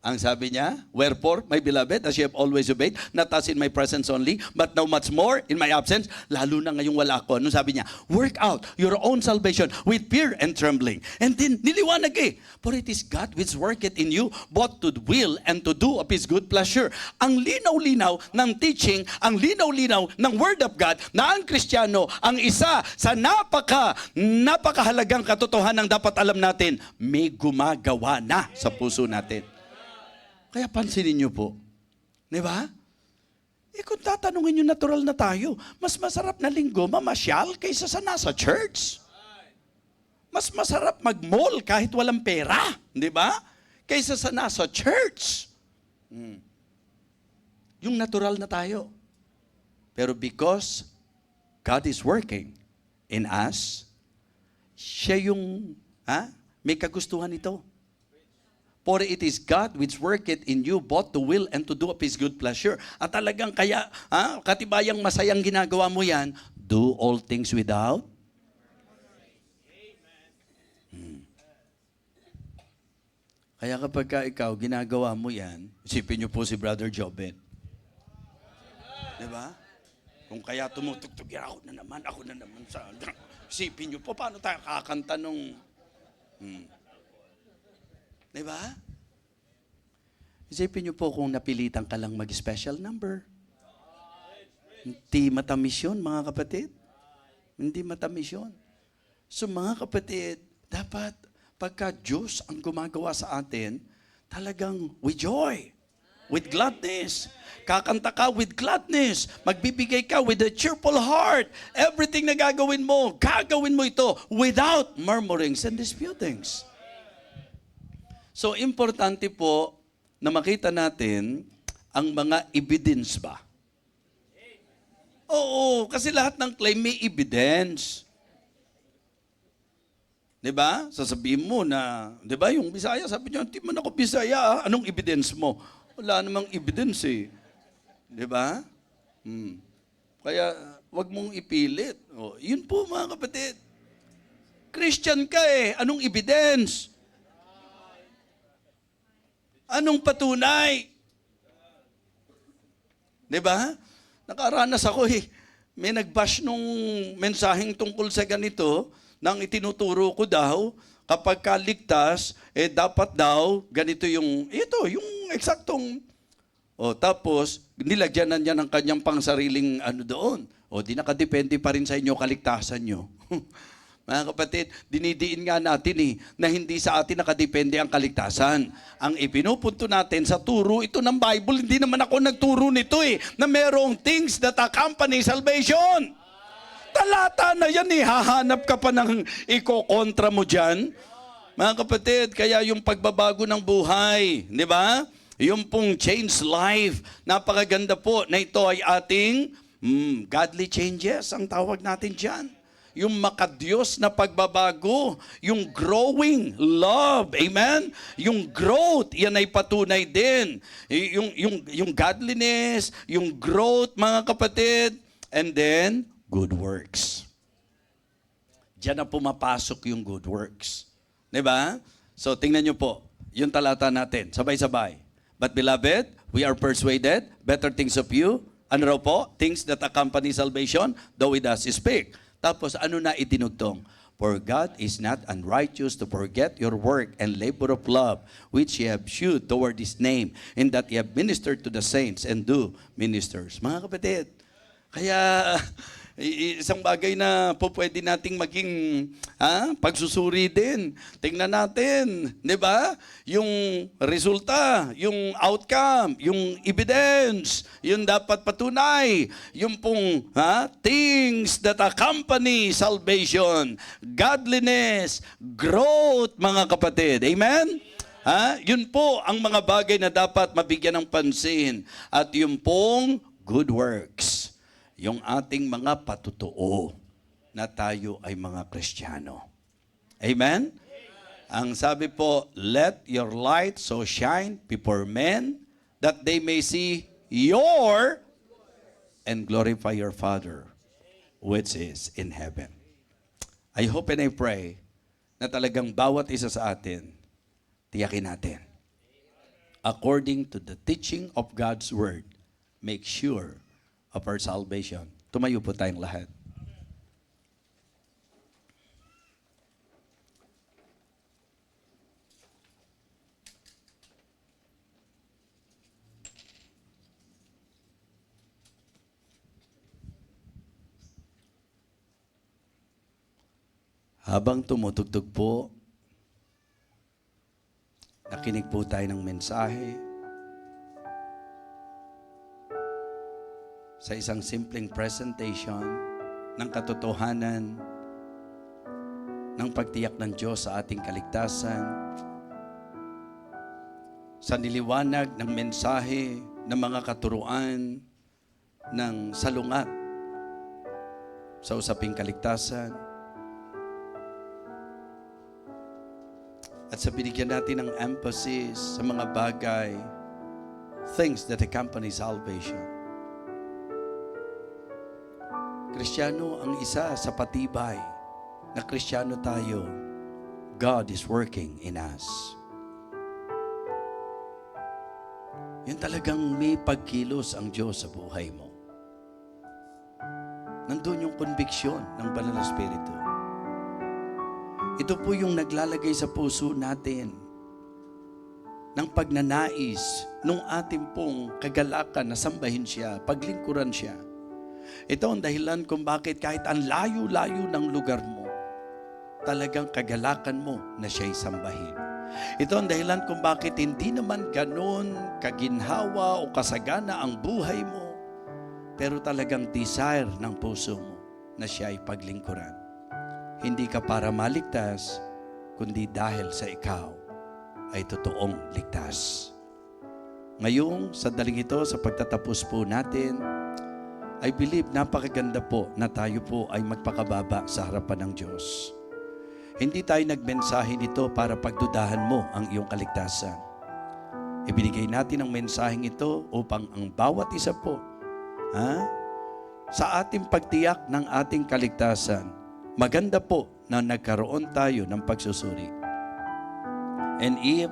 A: ang sabi niya, wherefore, my beloved, as you have always obeyed, not as in my presence only, but now much more in my absence, lalo na ngayong wala ko. Ano sabi niya? Work out your own salvation with fear and trembling. And then, niliwanag eh, for it is God which worketh in you, both to will and to do of His good pleasure. Ang linaw-linaw ng teaching, ang linaw-linaw ng Word of God, na ang Kristiyano, ang isa sa napakahalagang katotohanan dapat alam natin, may gumagawa na sa puso natin. Kaya pansinin niyo po. Di ba? Kung tatanungin niyo natural na tayo, mas masarap na linggo mamasyal kaysa sa nasa church. Mas masarap mag-mall kahit walang pera. Di ba? Kaysa sa nasa church. Yung natural na tayo. Pero because God is working in us, siya yung may kagustuhan ito. For it is God which worketh in you both to will and to do of His good pleasure. At talagang kaya, katibayang masayang ginagawa mo yan, do all things without. Kaya kapag ikaw ginagawa mo yan, isipin niyo po si Brother Joben. Diba? Kung kaya tumutugtog, ako na naman sa... Isipin niyo po, paano tayo kakanta nung... Diba? Isipin niyo po kung napilitan ka lang mag-special number. Hindi matamis yun, mga kapatid. Hindi matamis yun. So mga kapatid, dapat pagka Diyos ang gumagawa sa atin, talagang with joy, with gladness. Kakanta ka with gladness. Magbibigay ka with a cheerful heart. Everything na gagawin mo ito without murmurings and disputings. So, importante po na makita natin ang mga evidence ba? Oo, kasi lahat ng claim may evidence. Diba? Sasabihin mo na, diba, yung Bisaya, sabi niyo, hindi man ako Bisaya, anong evidence mo? Wala namang evidence eh. Diba? Kaya, wag mong ipilit. Yun po mga kapatid. Christian ka eh, anong evidence? Anong patunay? Diba? Nakaranas ako eh. May nag-bash nung mensaheng tungkol sa ganito, nang itinuturo ko daw, kapag kaligtas, dapat daw, ganito yung eksaktong, tapos, nilagyan na niya ng kanyang pangsariling doon. Di nakadepende pa rin sa inyo kaligtasan nyo. Mga kapatid, dinidiin nga natin na hindi sa atin nakadepende ang kaligtasan. Ang ipinupunto natin sa turo ito ng Bible, hindi naman ako nagturo nito na merong things that accompany salvation. talata na yan hahanap ka pa ng iko-kontra mo dyan. Mga kapatid, kaya yung pagbabago ng buhay, di ba? Yung pong change life, napakaganda po na ito ay ating godly changes, ang tawag natin dyan. Yung makadiyos na pagbabago, yung growing love, amen? Yung growth, yan ay patunay din. Yung godliness, yung growth, mga kapatid, and then, good works. Diyan na pumapasok yung good works. Diba? So, tingnan nyo po, yung talata natin, sabay-sabay. But beloved, we are persuaded, better things of you. Ano raw po? Things that accompany salvation, though we does speak. Tapos, ano na itinugtong? For God is not unrighteous to forget your work and labor of love, which ye have shewed toward His name, in that ye have ministered to the saints and do ministers. Mga kapatid, kaya isang bagay na po pwede nating maging pagsusuri din. Tingnan natin, di ba? Yung resulta, yung outcome, yung evidence, yung dapat patunay, yung pong things that accompany salvation, godliness, growth, mga kapatid. Amen? Yun po ang mga bagay na dapat mabigyan ng pansin. At yung pong good works. Yung ating mga patutuo na tayo ay mga Kristiyano. Amen? Ang sabi po, let your light so shine before men that they may see your and glorify your Father which is in heaven. I hope and I pray na talagang bawat isa sa atin, tiyakin natin. According to the teaching of God's Word, make sure of our salvation. Tumayo po tayong lahat. Habang tumutugtog po, nakinig po tayo ng mensahe sa isang simpleng presentation ng katotohanan ng pagtiyak ng Diyos sa ating kaligtasan, sa niliwanag ng mensahe ng mga katuruan ng salungat sa usaping kaligtasan, at sa binigyan natin ng emphasis sa mga bagay, things that accompany salvation. Kristiyano ang isa sa patibay na Kristiyano tayo. God is working in us. Yan talagang may pagkilos ang Diyos sa buhay mo. Nandun yung conviction ng Banal na Espiritu. Ito po yung naglalagay sa puso natin ng pagnanais nung ating pong kagalakan na sambahin siya, paglingkuran siya. Ito ang dahilan kung bakit kahit ang layo-layo ng lugar mo, talagang kagalakan mo na siya'y sambahin. Ito ang dahilan kung bakit hindi naman ganun kaginhawa o kasagana ang buhay mo, pero talagang desire ng puso mo na siya'y paglingkuran. Hindi ka para maligtas, kundi dahil sa ikaw ay totoong ligtas. Ngayong sa daling ito, sa pagtatapos po natin, I believe napakaganda po na tayo po ay magpakababa sa harapan ng Diyos. Hindi tayo nagmensahe nito para pagdudahan mo ang iyong kaligtasan. Ibinigay natin ang mensaheng ito upang ang bawat isa po, sa ating pagtiyak ng ating kaligtasan, maganda po na nagkaroon tayo ng pagsusuri. And if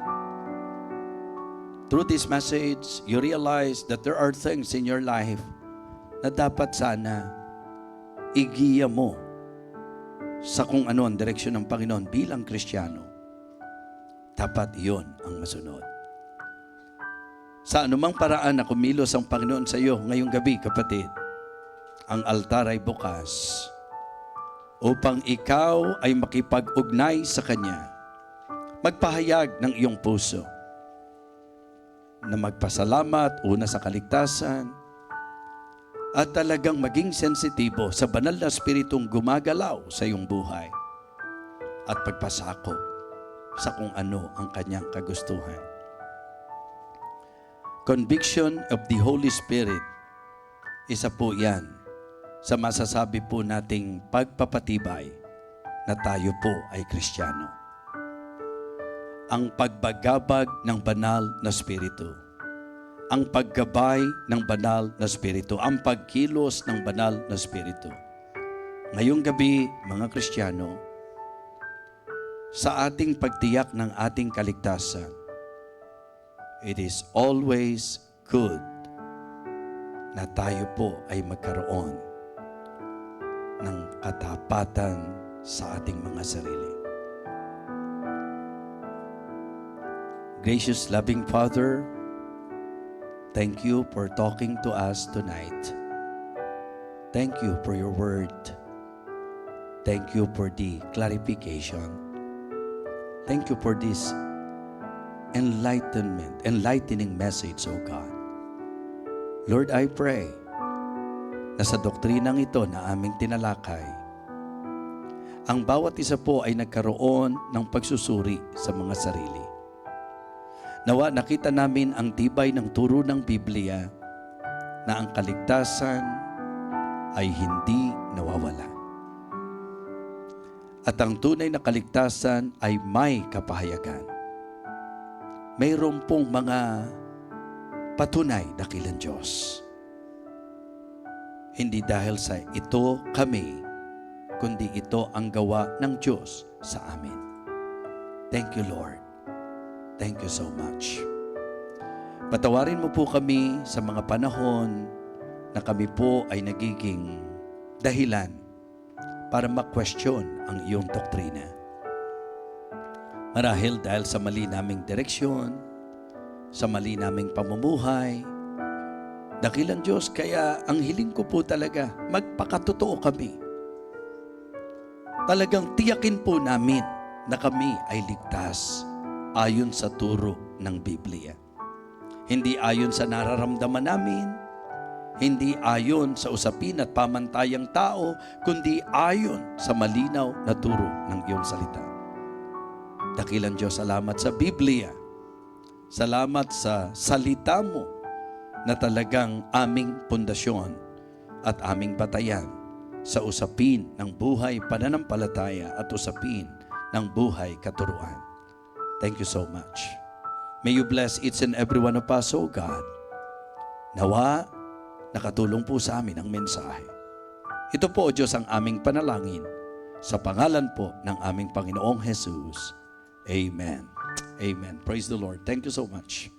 A: through this message, you realize that there are things in your life na dapat sana igiya mo sa kung ano ang direksyon ng Panginoon bilang Kristiyano, dapat iyon ang masunod. Sa anumang paraan na kumilos ang Panginoon sa iyo ngayong gabi, kapatid, ang altar ay bukas upang ikaw ay makipag-ugnay sa Kanya. Magpahayag ng iyong puso na magpasalamat una sa kaligtasan at talagang maging sensitibo sa banal na espiritong gumagalaw sa iyong buhay at pagpasako sa kung ano ang kanyang kagustuhan. Conviction of the Holy Spirit, isa po yan sa masasabi po nating pagpapatibay na tayo po ay Kristiyano. Ang pagbagabag ng banal na Espiritu, ang paggabay ng banal na Espiritu, ang pagkilos ng banal na Espiritu. Ngayong gabi, mga Kristiyano, sa ating pagtiyak ng ating kaligtasan, it is always good na tayo po ay magkaroon ng katapatan sa ating mga sarili. Gracious, loving Father, thank you for talking to us tonight. Thank you for your word. Thank you for the clarification. Thank you for this enlightening message, O God. Lord, I pray na sa doktrinang ito na aming tinalakay, ang bawat isa po ay nagkaroon ng pagsusuri sa mga sarili. Nawa nakita namin ang tibay ng turo ng Biblia na ang kaligtasan ay hindi nawawala. At ang tunay na kaligtasan ay may kapahayagan. Mayroon pong mga patunay dakilang Diyos. Hindi dahil sa ito kami, kundi ito ang gawa ng Diyos sa amin. Thank you, Lord. Thank you so much. Patawarin mo po kami sa mga panahon na kami po ay nagiging dahilan para ma-question ang iyong doktrina. Marahil dahil sa mali naming direksyon, sa mali naming pamumuhay, dakilang Diyos, kaya ang hiling ko po talaga, magpakatotoo kami. Talagang tiyakin po namin na kami ay ligtas ayon sa turo ng Biblia. Hindi ayon sa nararamdaman namin, hindi ayon sa usapin at pamantayang tao, kundi ayon sa malinaw na turo ng iyong salita. Dakilang Diyos, salamat sa Biblia. Salamat sa salita mo na talagang aming pundasyon at aming batayan sa usapin ng buhay pananampalataya at usapin ng buhay katuruan. Thank you so much. May you bless each and every one of us, O God. Nawa, nakatulong po sa amin ang mensahe. Ito po, O Diyos, ang aming panalangin sa pangalan po ng aming Panginoong Jesus. Amen. Amen. Praise the Lord. Thank you so much.